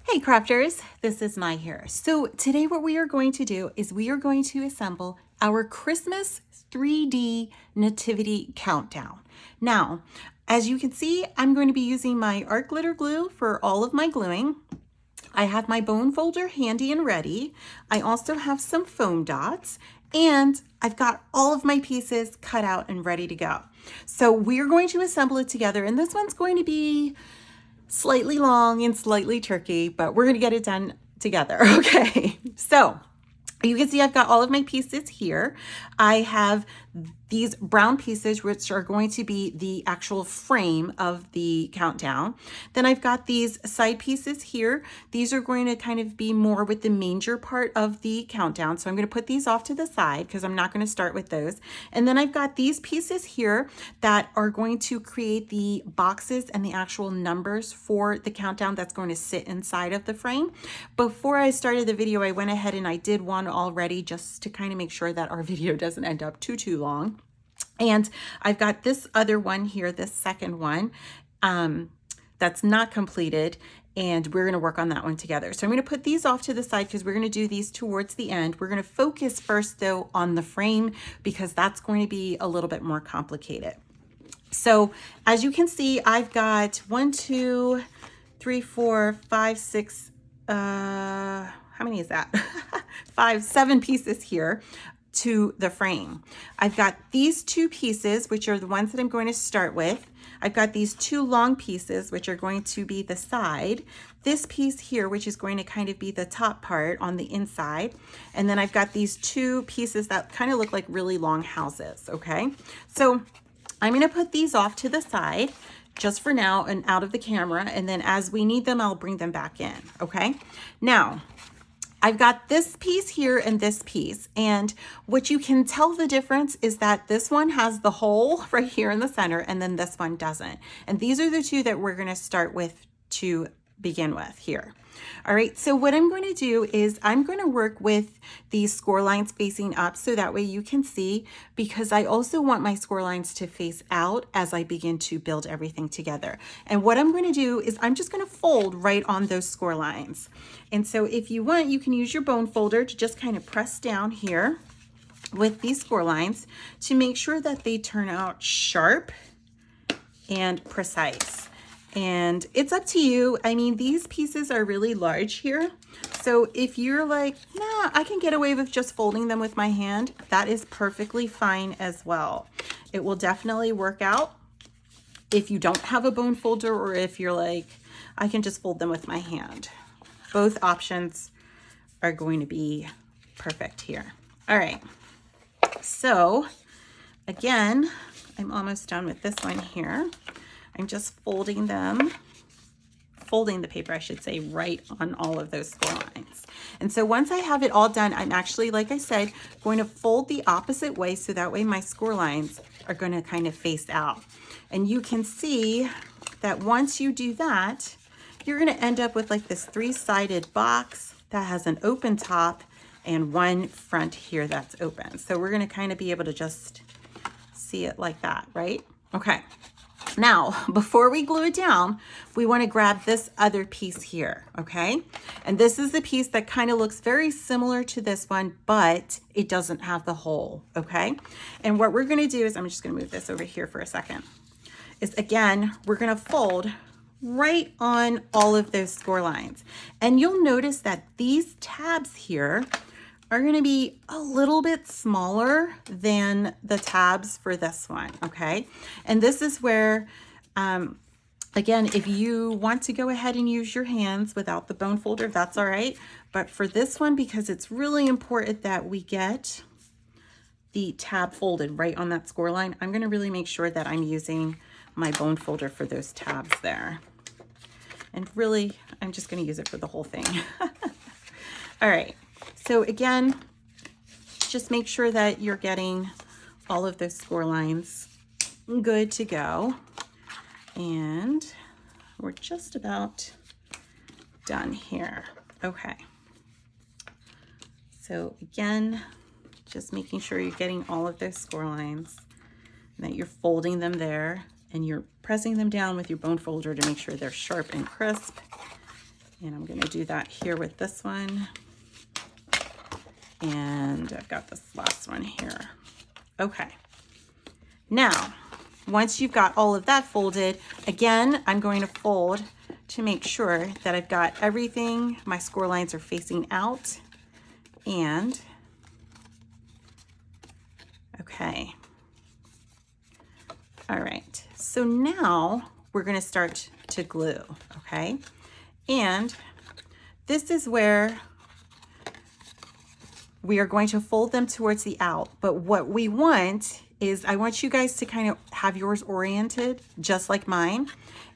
Hey crafters, this is Mai here. So today what we are going to do is we are going to assemble our Christmas 3D Nativity countdown. Now, as you can see, I'm going to be using my art glitter glue for all of my gluing. I have my bone folder handy and ready. I also have some foam dots and I've got all of my pieces cut out and ready to go. So we're going to assemble it together, and this one's going to be slightly long and slightly tricky, but we're gonna get it done together, okay? So you can see I've got all of my pieces here. I have these brown pieces, which are going to be the actual frame of the countdown. Then I've got these side pieces here. These are going to kind of be more with the manger part of the countdown. So I'm going to put these off to the side because I'm not going to start with those. And then I've got these pieces here that are going to create the boxes and the actual numbers for the countdown that's going to sit inside of the frame. Before I started the video, I went ahead and I did one already just to kind of make sure that our video doesn't end up too long. And I've got this other one here, this second one, that's not completed, and we're gonna work on that one together. So I'm gonna put these off to the side because we're gonna do these towards the end. We're gonna focus first though on the frame because that's going to be a little bit more complicated. So as you can see, I've got 1, 2, 3, 4, 5, 6, how many is that? 7 pieces here to the frame. I've got these 2 pieces, which are the ones that I'm going to start with. I've got these 2 long pieces, which are going to be the side. This piece here, which is going to kind of be the top part on the inside. And then I've got these 2 pieces that kind of look like really long houses, okay? So I'm gonna put these off to the side just for now and out of the camera. And then as we need them, I'll bring them back in, okay? Now, I've got this piece here and this piece, and what you can tell the difference is that this one has the hole right here in the center and then this one doesn't. And these are the 2 that we're going to start with to begin with here. All right, so what I'm going to do is I'm going to work with these score lines facing up so that way you can see, because I also want my score lines to face out as I begin to build everything together. And what I'm going to do is I'm just going to fold right on those score lines. And so if you want, you can use your bone folder to just kind of press down here with these score lines to make sure that they turn out sharp and precise. And it's up to you. I mean, these pieces are really large here. So if you're like, nah, I can get away with just folding them with my hand, that is perfectly fine as well. It will definitely work out if you don't have a bone folder, or if you're like, I can just fold them with my hand. Both options are going to be perfect here. All right. So again, I'm almost done with this one here. I'm just folding the paper, I should say, right on all of those score lines. And so once I have it all done, I'm actually, like I said, going to fold the opposite way so that way my score lines are going to kind of face out. And you can see that once you do that, you're going to end up with like this 3-sided box that has an open top and one front here that's open. So we're going to kind of be able to just see it like that, right? Okay. Now, before we glue it down, we want to grab this other piece here, okay? And this is the piece that kind of looks very similar to this one, but it doesn't have the hole, okay? And what we're going to do is, I'm just going to move this over here for a second, is again, we're going to fold right on all of those score lines. And you'll notice that these tabs here are going to be a little bit smaller than the tabs for this one, okay? And this is where, again, if you want to go ahead and use your hands without the bone folder, that's all right. But for this one, because it's really important that we get the tab folded right on that score line, I'm going to really make sure that I'm using my bone folder for those tabs there. And really, I'm just going to use it for the whole thing. All right. So again, just make sure that you're getting all of those score lines good to go. And we're just about done here. Okay. So again, just making sure you're getting all of those score lines and that you're folding them there and you're pressing them down with your bone folder to make sure they're sharp and crisp. And I'm going to do that here with this one. And I've got this last one here. Okay. Now, once you've got all of that folded, again, I'm going to fold to make sure that I've got everything. My score lines are facing out. And, okay. All right. So now we're going to start to glue, okay? And this is where we are going to fold them towards the out. But what we want is, I want you guys to kind of have yours oriented just like mine.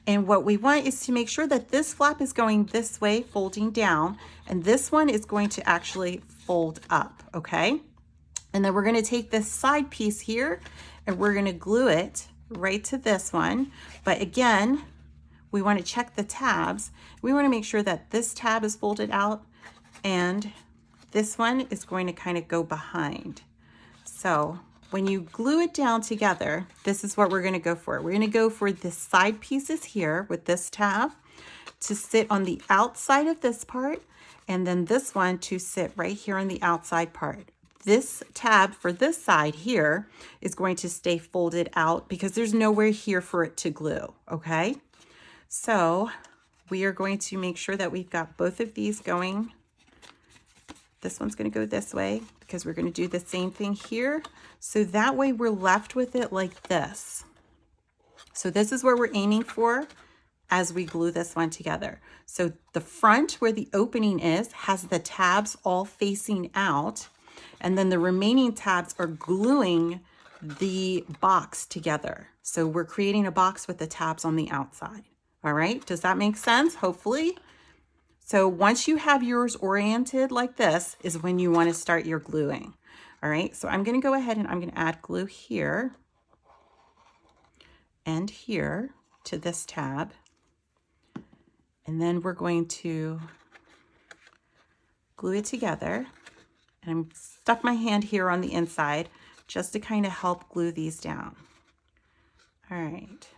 And what we want is to make sure that this flap is going this way, folding down, and this one is going to actually fold up, okay? And then we're going to take this side piece here and we're going to glue it right to this one. But again, we want to check the tabs. We want to make sure that this tab is folded out and this one is going to kind of go behind. So when you glue it down together, this is what we're going to go for. We're going to go for the side pieces here with this tab to sit on the outside of this part, and then this one to sit right here on the outside part. This tab for this side here is going to stay folded out because there's nowhere here for it to glue, okay? So we are going to make sure that we've got both of these going. This one's going to go this way because we're going to do the same thing here. So that way we're left with it like this. So this is where we're aiming for as we glue this one together. So the front where the opening is has the tabs all facing out, and then the remaining tabs are gluing the box together. So we're creating a box with the tabs on the outside. All right, does that make sense? Hopefully. So once you have yours oriented like this is when you want to start your gluing. All right, so I'm going to go ahead and I'm going to add glue here and here to this tab. And then we're going to glue it together. And I'm stuck my hand here on the inside just to kind of help glue these down. All right.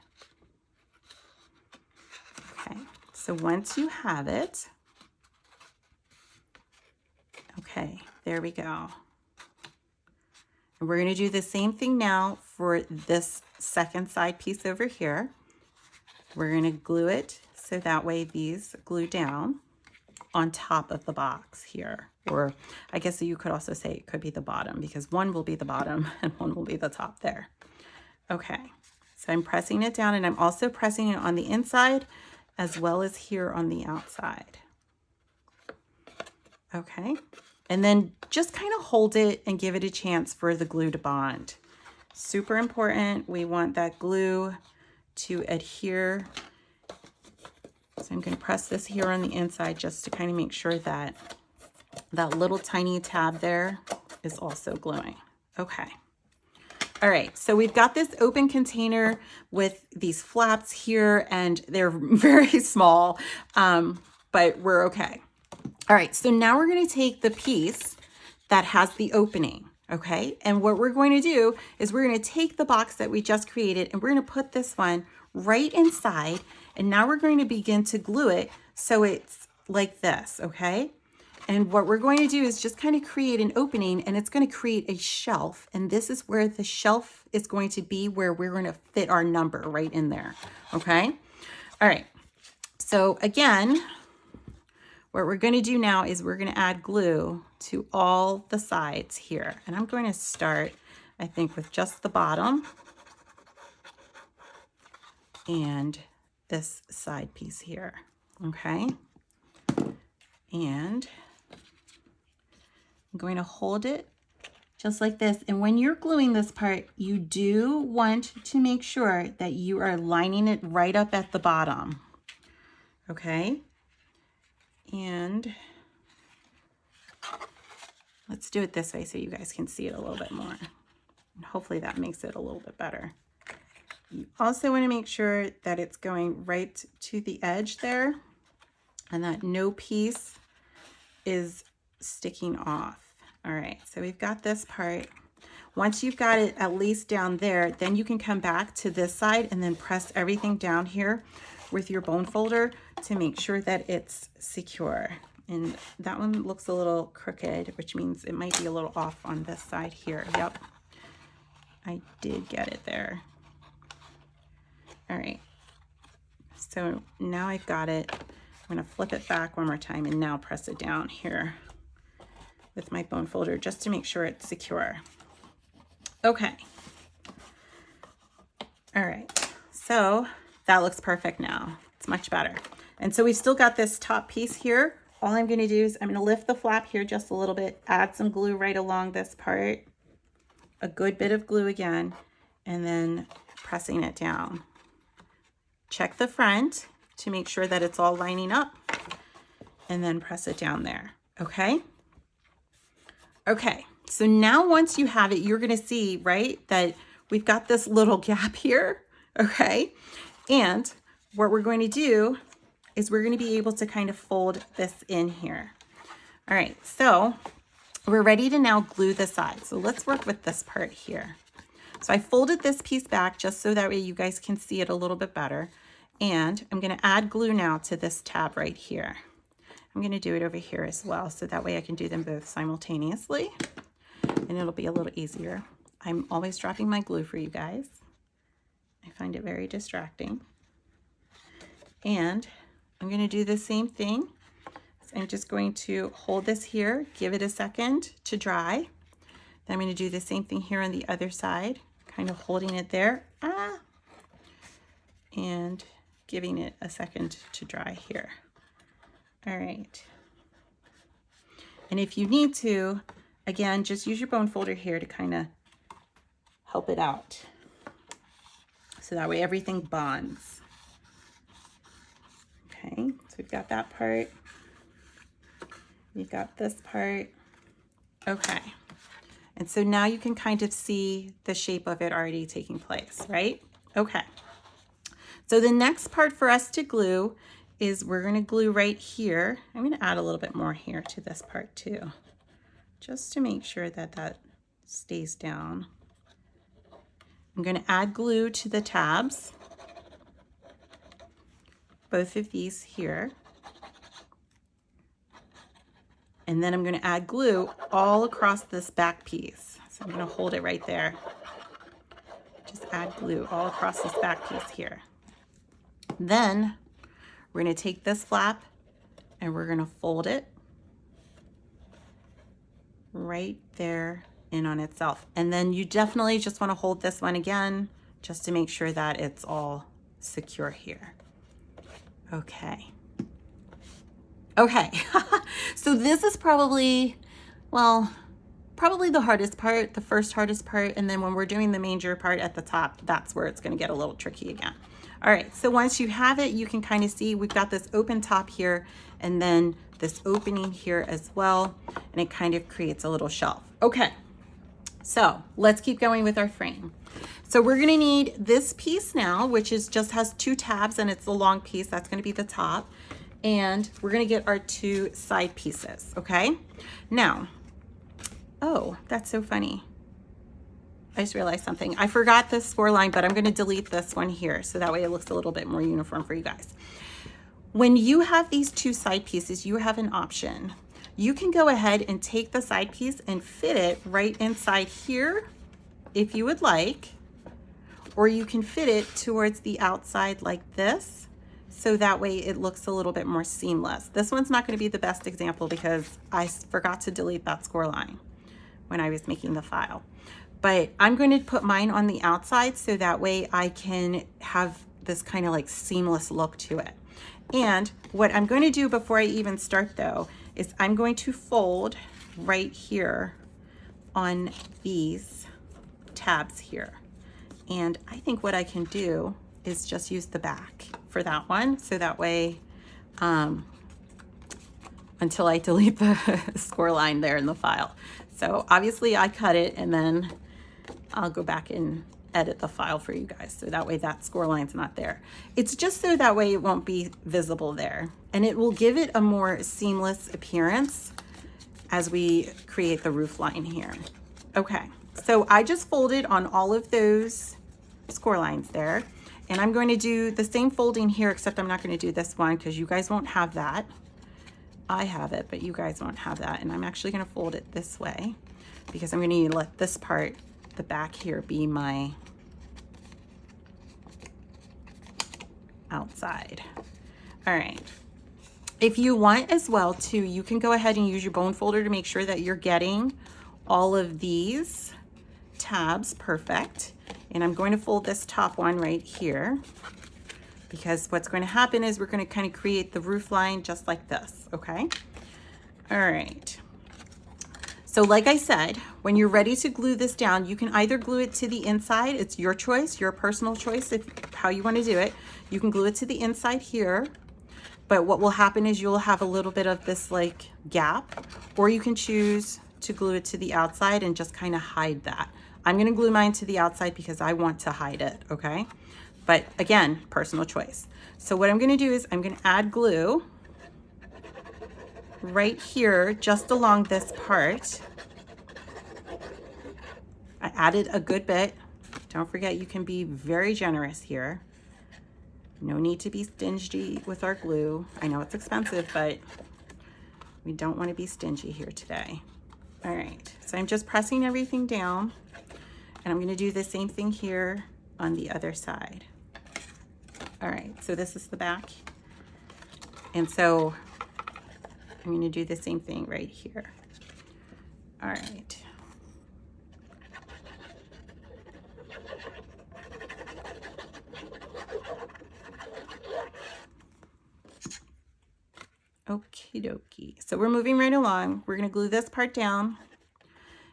Okay, so once you have it, okay, there we go. And we're going to do the same thing now for this second side piece over here. We're going to glue it so that way these glue down on top of the box here. Or I guess you could also say it could be the bottom because one will be the bottom and one will be the top there. Okay, so I'm pressing it down and I'm also pressing it on the inside as well as here on the outside. Okay, and then just kind of hold it and give it a chance for the glue to bond. Super important. We want that glue to adhere. So I'm going to press this here on the inside just to kind of make sure that that little tiny tab there is also gluing. Okay. All right, so we've got this open container with these flaps here and they're very small, but we're okay. All right, so now we're going to take the piece that has the opening, okay? And what we're going to do is we're going to take the box that we just created and we're going to put this one right inside. And now we're going to begin to glue it so it's like this, okay? And what we're going to do is just kind of create an opening and it's going to create a shelf. And this is where the shelf is going to be where we're going to fit our number right in there, okay? All right, so again, what we're going to do now is we're going to add glue to all the sides here. And I'm going to start, I think, with just the bottom and this side piece here, okay? And I'm going to hold it just like this. And when you're gluing this part, you do want to make sure that you are lining it right up at the bottom, okay? And let's do it this way so you guys can see it a little bit more. And hopefully that makes it a little bit better. You also want to make sure that it's going right to the edge there and that no piece is sticking off. All right, so we've got this part. Once you've got it at least down there, then you can come back to this side and then press everything down here with your bone folder to make sure that it's secure. And that one looks a little crooked, which means it might be a little off on this side here. Yep, I did get it there. All right, so now I've got it. I'm gonna flip it back one more time and now press it down here with my bone folder just to make sure it's secure. Okay. All right, so that looks perfect now. It's much better. And so we've still got this top piece here. All I'm gonna do is I'm gonna lift the flap here just a little bit, add some glue right along this part, a good bit of glue again, and then pressing it down. Check the front to make sure that it's all lining up, and then press it down there, okay? Okay, so now once you have it, you're gonna see, right, that we've got this little gap here, okay? And what we're going to do is we're gonna be able to kind of fold this in here. All right, so we're ready to now glue the sides. So let's work with this part here. So I folded this piece back just so that way you guys can see it a little bit better. And I'm gonna add glue now to this tab right here. I'm gonna do it over here as well, so that way I can do them both simultaneously and it'll be a little easier. I'm always dropping my glue for you guys. I find it very distracting. And I'm gonna do the same thing. So I'm just going to hold this here, give it a second to dry. Then I'm gonna do the same thing here on the other side, kind of holding it there. And giving it a second to dry here. All right. And if you need to, again, just use your bone folder here to kind of help it out. So that way everything bonds. Okay, so we've got that part. We've got this part. Okay. And so now you can kind of see the shape of it already taking place, right? Okay. So the next part for us to glue is we're going to glue right here. I'm going to add a little bit more here to this part too, just to make sure that that stays down. I'm going to add glue to the tabs, both of these here. And then I'm going to add glue all across this back piece. So I'm going to hold it right there. Just add glue all across this back piece here. Then we're going to take this flap and we're going to fold it right there in on itself. And then you definitely just want to hold this one again just to make sure that it's all secure here. Okay. Okay. So this is probably, well, probably the hardest part, the first hardest part. And then when we're doing the manger part at the top, that's where it's going to get a little tricky again. All right, so once you have it, you can kind of see we've got this open top here and then this opening here as well, and it kind of creates a little shelf. Okay, so let's keep going with our frame. So we're gonna need this piece now, which is just has two tabs and it's the long piece, that's gonna be the top, and we're gonna get our two side pieces, okay? Now, oh, that's so funny. I just realized something. I forgot this score line, but I'm going to delete this one here so that way it looks a little bit more uniform for you guys. When you have these two side pieces, you have an option. You can go ahead and take the side piece and fit it right inside here if you would like, or you can fit it towards the outside like this, so that way it looks a little bit more seamless. This one's not going to be the best example because I forgot to delete that score line when I was making the file. But I'm going to put mine on the outside so that way I can have this kind of like seamless look to it. And what I'm going to do before I even start though, is I'm going to fold right here on these tabs here. And I think what I can do is just use the back for that one. So that way, until I delete the score line there in the file. So obviously I cut it and then I'll go back and edit the file for you guys. So that way that score line's not there. It's just so that way it won't be visible there. And it will give it a more seamless appearance as we create the roof line here. Okay, So I just folded on all of those score lines there. And I'm going to do the same folding here, except I'm not going to do this one because you guys won't have that. I have it, but you guys won't have that. And I'm actually going to fold it this way because I'm going to need to let this part, the back here, be my outside. All right. If you want as well too, you can go ahead and use your bone folder to make sure that you're getting all of these tabs perfect. And I'm going to fold this top one right here because what's going to happen is we're going to kind of create the roof line just like this, okay? All right. So like I said, when you're ready to glue this down, you can either glue it to the inside. It's your choice, your personal choice, how you want to do it. You can glue it to the inside here, but what will happen is you'll have a little bit of this like gap, or you can choose to glue it to the outside and just kind of hide that. I'm going to glue mine to the outside because I want to hide it, okay? But again, personal choice. So what I'm going to do is I'm going to add glue right here, just along this part. I added a good bit. Don't forget, you can be very generous here. No need to be stingy with our glue. I know it's expensive, but we don't want to be stingy here today. All right, so I'm just pressing everything down, and I'm going to do the same thing here on the other side. All right, so this is the back. And so I'm going to do the same thing right here. All right. Okie dokie. So we're moving right along. We're going to glue this part down,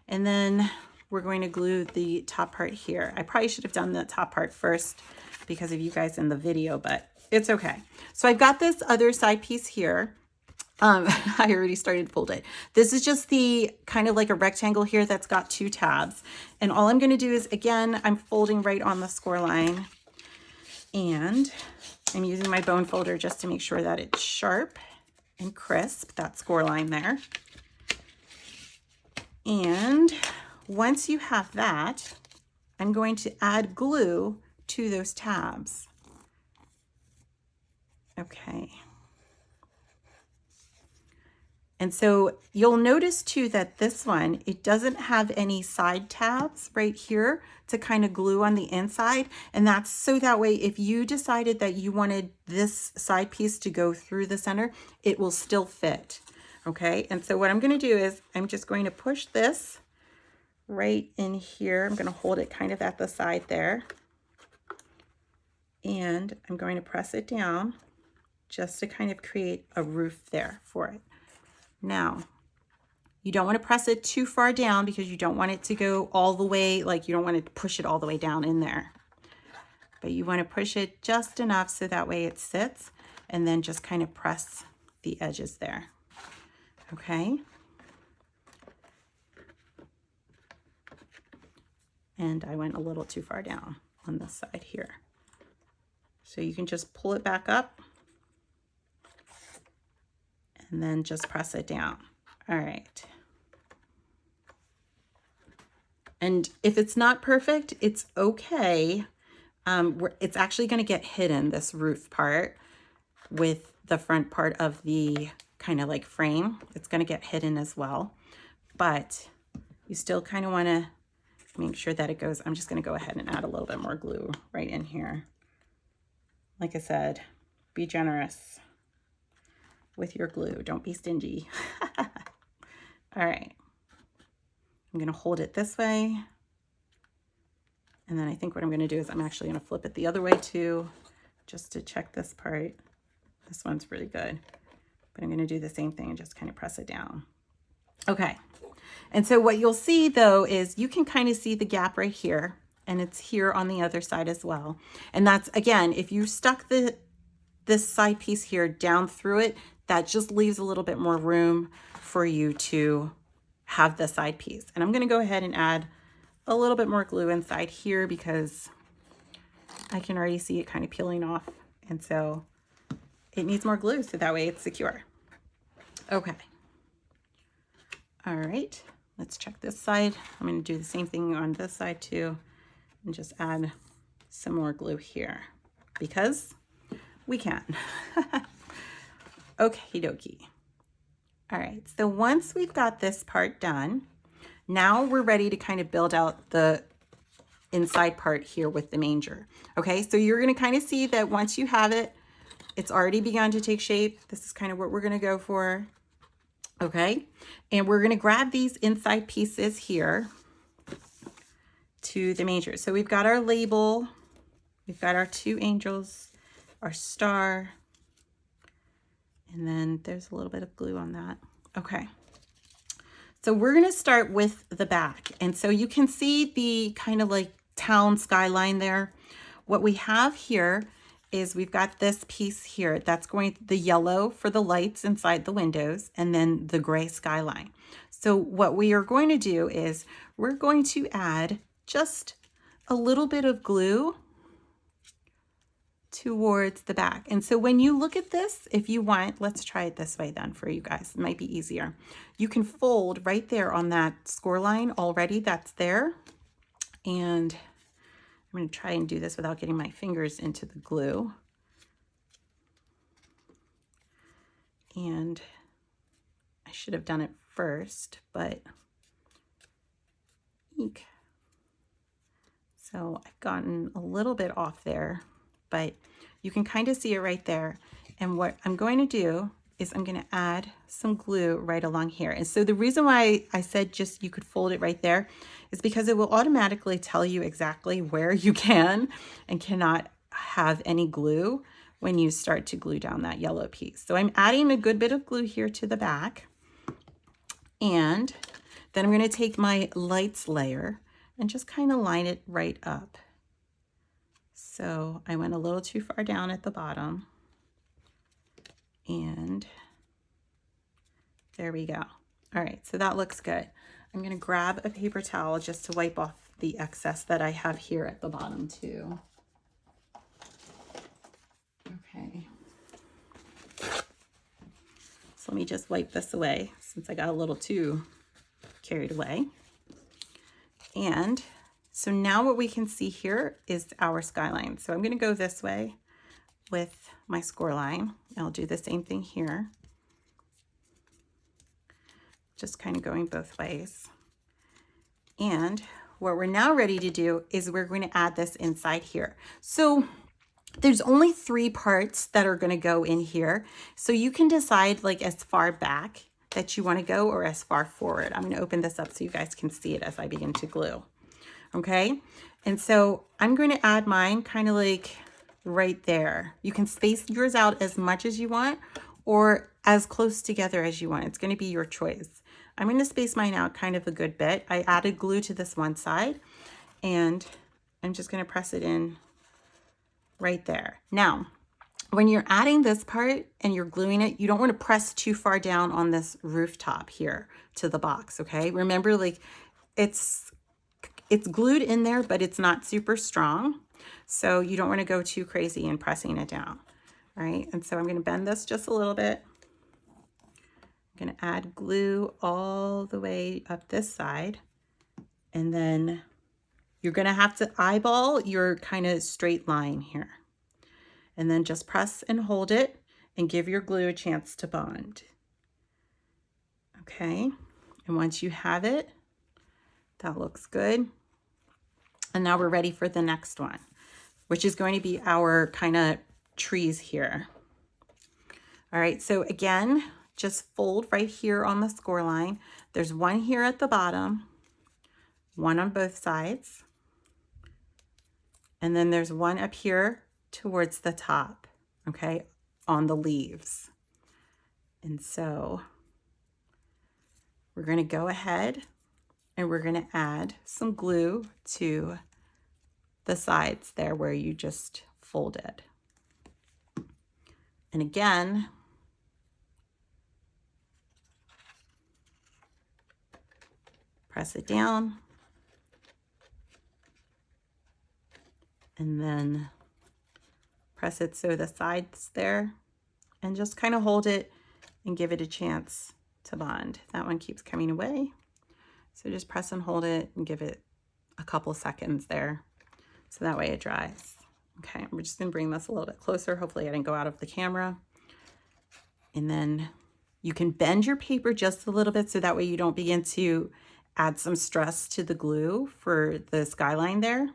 and then we're going to glue the top part here. I probably should have done the top part first because of you guys in the video, but it's okay. So I've got this other side piece here. I already started to fold it. This is just the kind of like a rectangle here that's got 2 tabs. And all I'm going to do is, again, I'm folding right on the score line. And I'm using my bone folder just to make sure that it's sharp and crisp, that score line there. And once you have that, I'm going to add glue to those tabs. Okay. And so you'll notice too that this one, it doesn't have any side tabs right here to kind of glue on the inside. And that's so that way, if you decided that you wanted this side piece to go through the center, it will still fit. Okay. And so what I'm going to do is I'm just going to push this right in here. I'm going to hold it kind of at the side there. And I'm going to press it down just to kind of create a roof there for it. Now, you don't want to press it too far down because you don't want it to go all the way, like you don't want to push it all the way down in there. But you want to push it just enough so that way it sits, and then just kind of press the edges there. Okay. And I went a little too far down on this side here. So you can just pull it back up and then just press it down. All right. And if it's not perfect, it's okay. It's actually going to get hidden, this roof part, with the front part of the kind of like frame. It's going to get hidden as well. But you still kind of want to make sure that it goes. I'm just going to go ahead and add a little bit more glue right in here. Like I said, be generous with your glue. Don't be stingy. All right. I'm going to hold it this way. And then I think what I'm going to do is I'm actually going to flip it the other way too, just to check this part. This one's really good. But I'm going to do the same thing and just kind of press it down. Okay. And so what you'll see though is you can kind of see the gap right here, and it's here on the other side as well. And that's, again, if you stuck this side piece here down through it, that just leaves a little bit more room for you to have the side piece. And I'm going to go ahead and add a little bit more glue inside here because I can already see it kind of peeling off. And so it needs more glue so that way it's secure. Okay. All right. Let's check this side. I'm going to do the same thing on this side too, and just add some more glue here because we can. Okie dokie. All right, so once we've got this part done, now we're ready to kind of build out the inside part here with the manger. Okay, so you're going to kind of see that once you have it, it's already begun to take shape. This is kind of what we're going to go for. Okay, and we're going to grab these inside pieces here to the manger. So we've got our label, we've got our two angels, our star, and then there's a little bit of glue on that. Okay. So we're going to start with the back. And so you can see the kind of like town skyline there. What we have here is we've got this piece here that's going the yellow for the lights inside the windows and then the gray skyline. So what we are going to do is we're going to add just a little bit of glue towards the back. And so when you look at this, if you want, let's try it this way then for you guys. It might be easier. You can fold right there on that score line already that's there. And I'm going to try and do this without getting my fingers into the glue. And I should have done it first, but eek. So I've gotten a little bit off there, but you can kind of see it right there. And what I'm going to do is I'm going to add some glue right along here. And so the reason why I said just you could fold it right there is because it will automatically tell you exactly where you can and cannot have any glue when you start to glue down that yellow piece. So I'm adding a good bit of glue here to the back. And then I'm going to take my lights layer and just kind of line it right up. So I went a little too far down at the bottom. And there we go. All right, so that looks good. I'm going to grab a paper towel just to wipe off the excess that I have here at the bottom too. Okay. So let me just wipe this away since I got a little too carried away. And so now what we can see here is our skyline. So I'm going to go this way with my score line. I'll do the same thing here. Just kind of going both ways. And what we're now ready to do is we're going to add this inside here. So there's only 3 parts that are going to go in here. So you can decide like as far back that you want to go or as far forward. I'm going to open this up so you guys can see it as I begin to glue. Okay. And so I'm going to add mine kind of like right there. You can space yours out as much as you want or as close together as you want. It's going to be your choice. I'm going to space mine out kind of a good bit. I added glue to this one side and I'm just going to press it in right there. Now, when you're adding this part and you're gluing it, you don't want to press too far down on this rooftop here to the box, okay? Remember, like it's glued in there, but it's not super strong. So you don't want to go too crazy in pressing it down, all right? And so I'm going to bend this just a little bit. I'm going to add glue all the way up this side. And then you're going to have to eyeball your kind of straight line here. And then just press and hold it and give your glue a chance to bond. Okay. And once you have it, that looks good. And now we're ready for the next one, which is going to be our kind of trees here. All right. So again, just fold right here on the score line. There's one here at the bottom, one on both sides. And then there's one up here towards the top, okay, on the leaves. And so we're going to go ahead and we're going to add some glue to the sides there where you just folded. And again, press it down. And then press it so the sides there and just kind of hold it and give it a chance to bond. That one keeps coming away. So just press and hold it and give it a couple seconds there so that way it dries. Okay, we're just gonna bring this a little bit closer. Hopefully I didn't go out of the camera. And then you can bend your paper just a little bit so that way you don't begin to add some stress to the glue for the skyline there.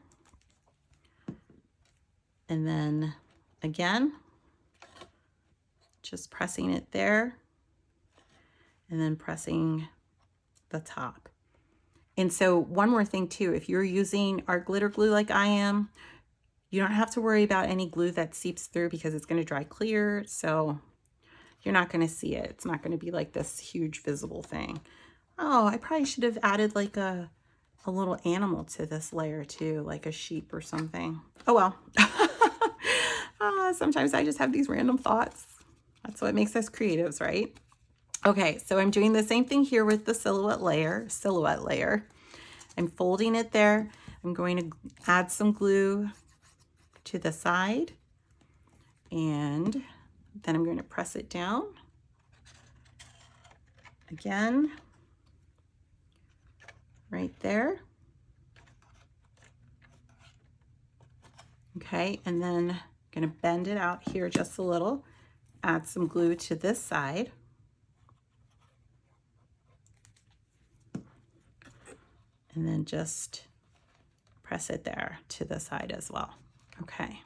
And then again, just pressing it there and then pressing the top. And so one more thing too, if you're using art glitter glue like I am, you don't have to worry about any glue that seeps through because it's going to dry clear. So you're not going to see it. It's not going to be like this huge visible thing. Oh, I probably should have added like a little animal to this layer too, like a sheep or something. Oh well. Sometimes I just have these random thoughts. That's what makes us creatives, right? Okay, so I'm doing the same thing here with the silhouette layer. I'm folding it there. I'm going to add some glue to the side, and then I'm going to press it down again, right there. Okay, and then I'm going to bend it out here just a little, add some glue to this side. And then just press it there to the side as well. Okay.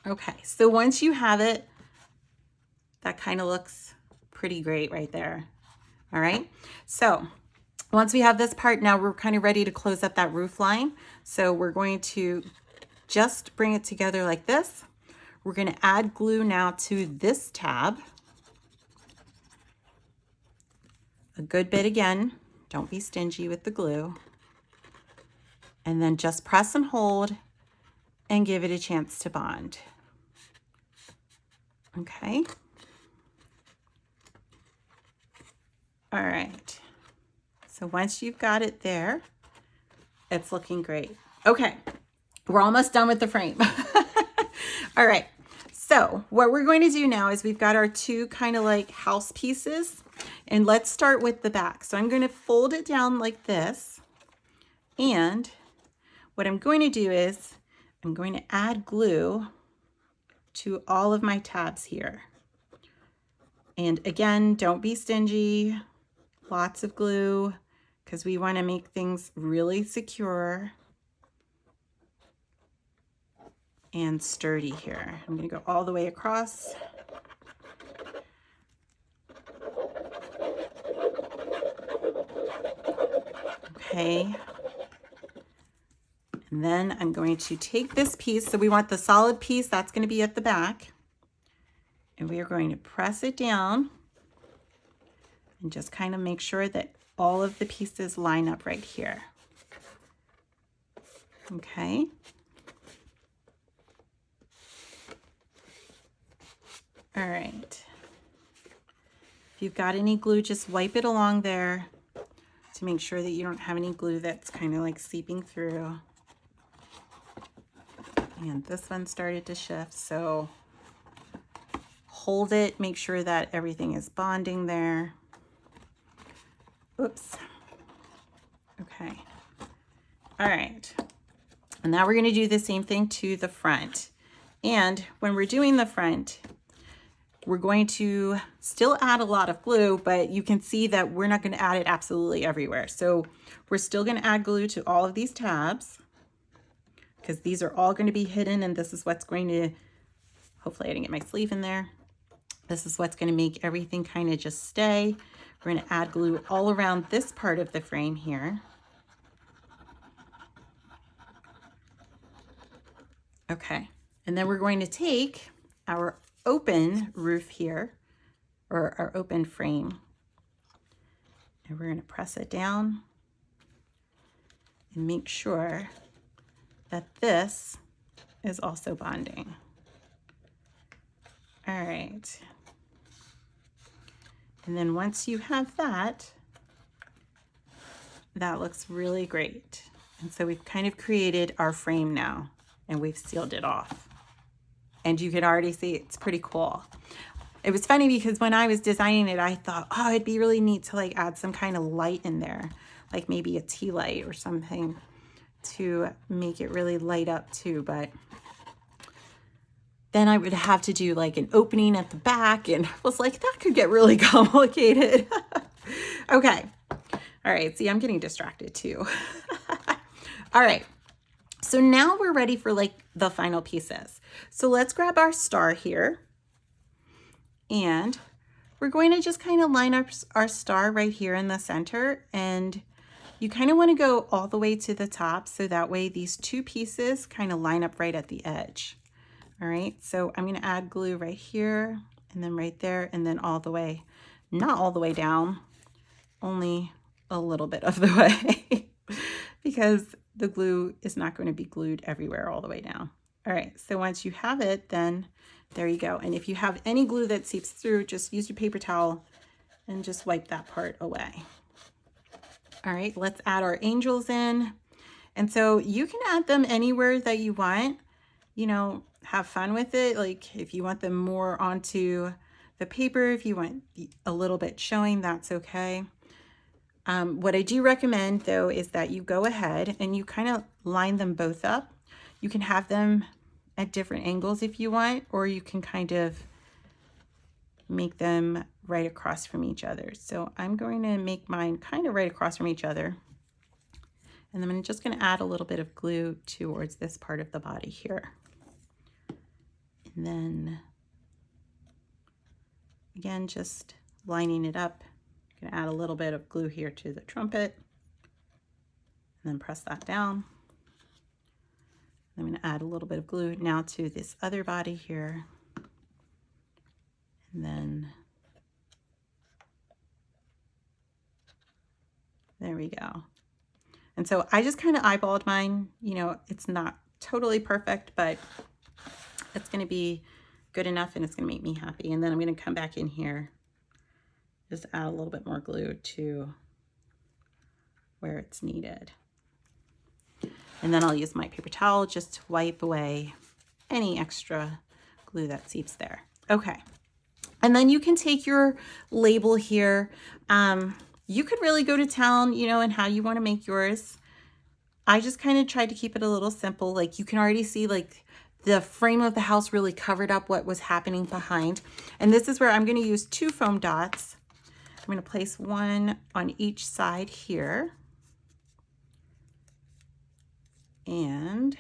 Okay, so once you have it, that kind of looks pretty great right there. All right, so once we have this part, now we're kind of ready to close up that roof line. So we're going to just bring it together like this. We're going to add glue now to this tab. A good bit again. Don't be stingy with the glue. And then just press and hold and give it a chance to bond. Okay. All right. So once you've got it there, it's looking great. Okay. We're almost done with the frame. All right. So what we're going to do now is we've got our two kind of like house pieces, and let's start with the back. So I'm going to fold it down like this. And what I'm going to do is I'm going to add glue to all of my tabs here. And again, don't be stingy. Lots of glue because we want to make things really secure and sturdy here. I'm going to go all the way across. Okay. And then I'm going to take this piece. So we want the solid piece, that's going to be at the back. And we are going to press it down and just kind of make sure that all of the pieces line up right here. Okay. All right. If you've got any glue, just wipe it along there to make sure that you don't have any glue that's kind of like seeping through. And this one started to shift, so hold it, make sure that everything is bonding there. Oops. Okay. All right. And now we're going to do the same thing to the front. And when we're doing the front, we're going to still add a lot of glue, but you can see that we're not going to add it absolutely everywhere. So we're still going to add glue to all of these tabs because these are all going to be hidden, and this is what's going to, hopefully I didn't get my sleeve in there. This is what's going to make everything kind of just stay. We're going to add glue all around this part of the frame here. Okay, and then we're going to take our open roof here, or our open frame, and we're going to press it down and make sure that this is also bonding. All right. And then once you have that, that looks really great. And so we've kind of created our frame now, and we've sealed it off. And you can already see it's pretty cool. It was funny because when I was designing it, I thought, oh, it'd be really neat to like add some kind of light in there, like maybe a tea light or something to make it really light up too. But then I would have to do like an opening at the back, and I was like, that could get really complicated. Okay. All right. See, I'm getting distracted too. All right. So now we're ready for like the final pieces. So let's grab our star here, and we're going to just kind of line up our star right here in the center, and you kind of want to go all the way to the top so that way these two pieces kind of line up right at the edge. All right, so I'm going to add glue right here and then right there and then all the way, not all the way down, only a little bit of the way because the glue is not going to be glued everywhere all the way down. All right, so once you have it, then there you go. And if you have any glue that seeps through, just use your paper towel and just wipe that part away. All right, let's add our angels in. And so you can add them anywhere that you want, you know, have fun with it. Like if you want them more onto the paper, if you want a little bit showing, that's okay. What I do recommend though is that you go ahead and you kind of line them both up. You can have them at different angles if you want, or you can kind of make them right across from each other. So I'm going to make mine kind of right across from each other. And then I'm just going to add a little bit of glue towards this part of the body here. And then again, just lining it up. I'm going to add a little bit of glue here to the trumpet and then press that down. I'm going to add a little bit of glue now to this other body here. And then there we go. And so I just kind of eyeballed mine. You know, it's not totally perfect, but it's going to be good enough and it's going to make me happy. And then I'm going to come back in here, just add a little bit more glue to where it's needed. And then I'll use my paper towel just to wipe away any extra glue that seeps there. Okay. And then you can take your label here. You could really go to town, you know, and how you want to make yours. I just kind of tried to keep it a little simple. Like you can already see like the frame of the house really covered up what was happening behind. And this is where I'm going to use 2 foam dots. I'm going to place one on each side here. And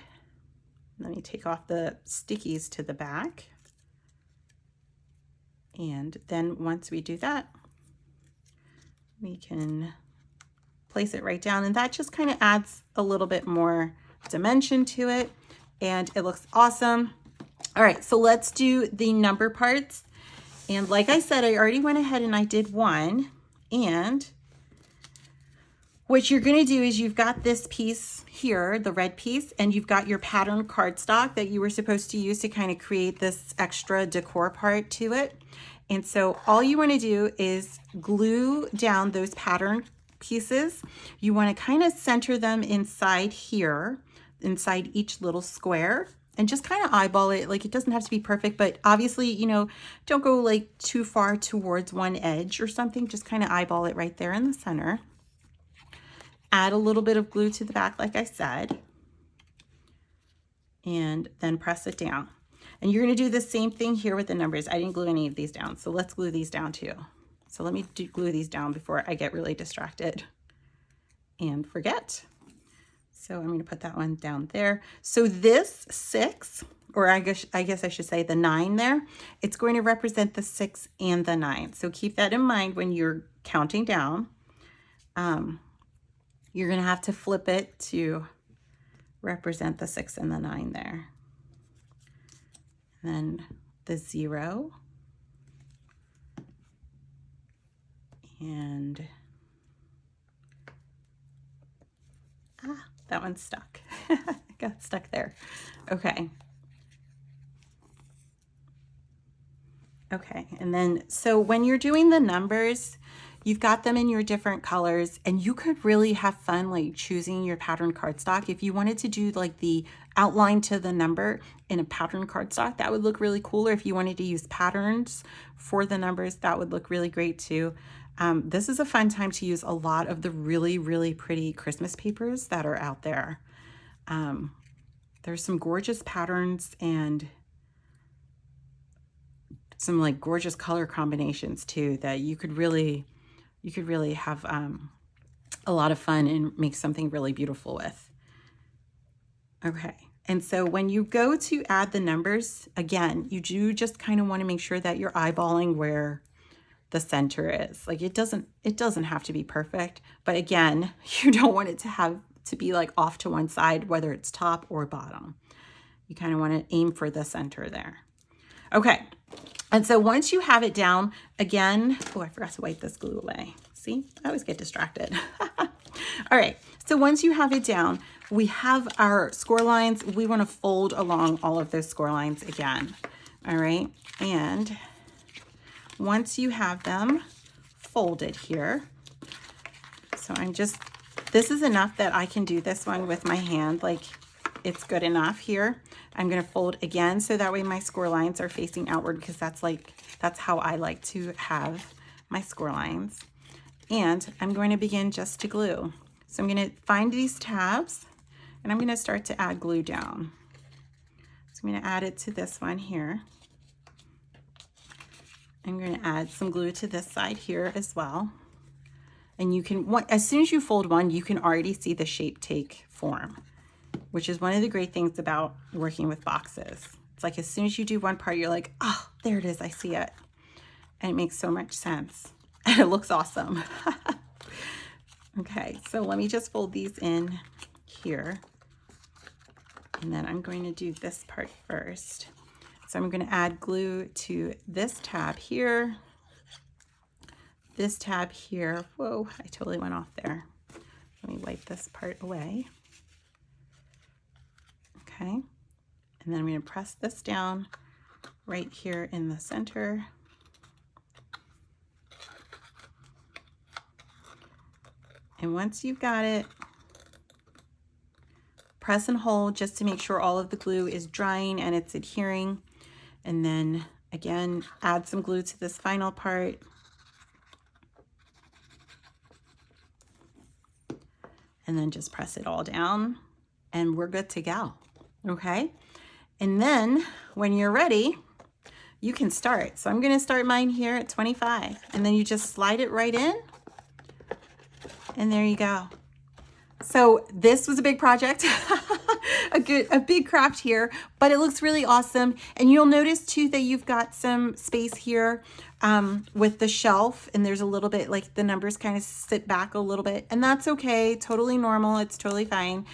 let me take off the stickies to the back. And then once we do that, we can place it right down, and that just kind of adds a little bit more dimension to it, and it looks awesome. All right, so let's do the number parts. And like I said, I already went ahead and I did one. And what you're going to do is you've got this piece here, the red piece, and you've got your pattern cardstock that you were supposed to use to kind of create this extra decor part to it. And so all you want to do is glue down those pattern pieces. You want to kind of center them inside here, inside each little square, and just kind of eyeball it. Like it doesn't have to be perfect, but obviously, you know, don't go like too far towards one edge or something. Just kind of eyeball it right there in the center. Add a little bit of glue to the back, like I said, and then press it down. And you're going to do the same thing here with the numbers. I didn't glue any of these down, so let's glue these down too. So let me glue these down before I get really distracted and forget. So I'm going to put that one down there. So this 6, or I guess I should say the 9 there, it's going to represent the 6 and the 9. So keep that in mind when you're counting down. You're going to have to flip it to represent the 6 and the 9 there. And then the 0. And that one's stuck. Got stuck there. Okay. Okay, and then so when you're doing the numbers, you've got them in your different colors, and you could really have fun like choosing your pattern cardstock. If you wanted to do like the outline to the number in a pattern cardstock, that would look really cool. Or if you wanted to use patterns for the numbers, that would look really great too. This is a fun time to use a lot of the really, really pretty Christmas papers that are out there. There's some gorgeous patterns and some like gorgeous color combinations too that you could really have a lot of fun and make something really beautiful with. Okay, and so when you go to add the numbers, again, you do just kind of want to make sure that you're eyeballing where the center is. Like it doesn't have to be perfect, but again, you don't want it to be like off to one side, whether it's top or bottom. You kind of want to aim for the center there. Okay, and so once you have it down, again, oh, I forgot to wipe this glue away. See, I always get distracted. All right, so once you have it down, we have our score lines. We want to fold along all of those score lines again. All right, and once you have them folded here, so this is enough that I can do this one with my hand, like it's good enough here. I'm going to fold again so that way my score lines are facing outward, because that's how I like to have my score lines. And I'm going to begin just to glue. So I'm going to find these tabs and I'm going to start to add glue down. So I'm going to add it to this one here. I'm going to add some glue to this side here as well. And you can, as soon as you fold one, you can already see the shape take form, which is one of the great things about working with boxes. It's like as soon as you do one part, you're like, oh, there it is, I see it. And it makes so much sense. And it looks awesome. Okay, so let me just fold these in here. And then I'm going to do this part first. So I'm going to add glue to this tab here, this tab here. Whoa, I totally went off there. Let me wipe this part away. Okay, and then I'm going to press this down right here in the center. And once you've got it, press and hold just to make sure all of the glue is drying and it's adhering. And then again, add some glue to this final part. And then just press it all down and we're good to go. Okay. And then when you're ready, you can start. So I'm going to start mine here at 25, and then you just slide it right in. And there you go. So this was a big project, a big craft here, but it looks really awesome. And you'll notice too that you've got some space here with the shelf, and there's a little bit like the numbers kind of sit back a little bit, and that's okay, totally normal, it's totally fine.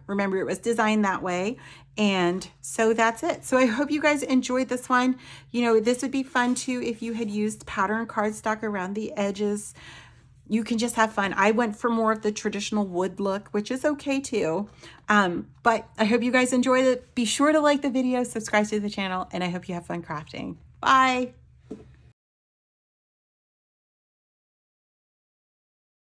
Remember, it was designed that way. And so that's it. So I hope you guys enjoyed this one. You know, this would be fun too if you had used pattern cardstock around the edges. You can just have fun. I went for more of the traditional wood look, which is okay too. But I hope you guys enjoyed it. Be sure to like the video, subscribe to the channel, and I hope you have fun crafting. Bye.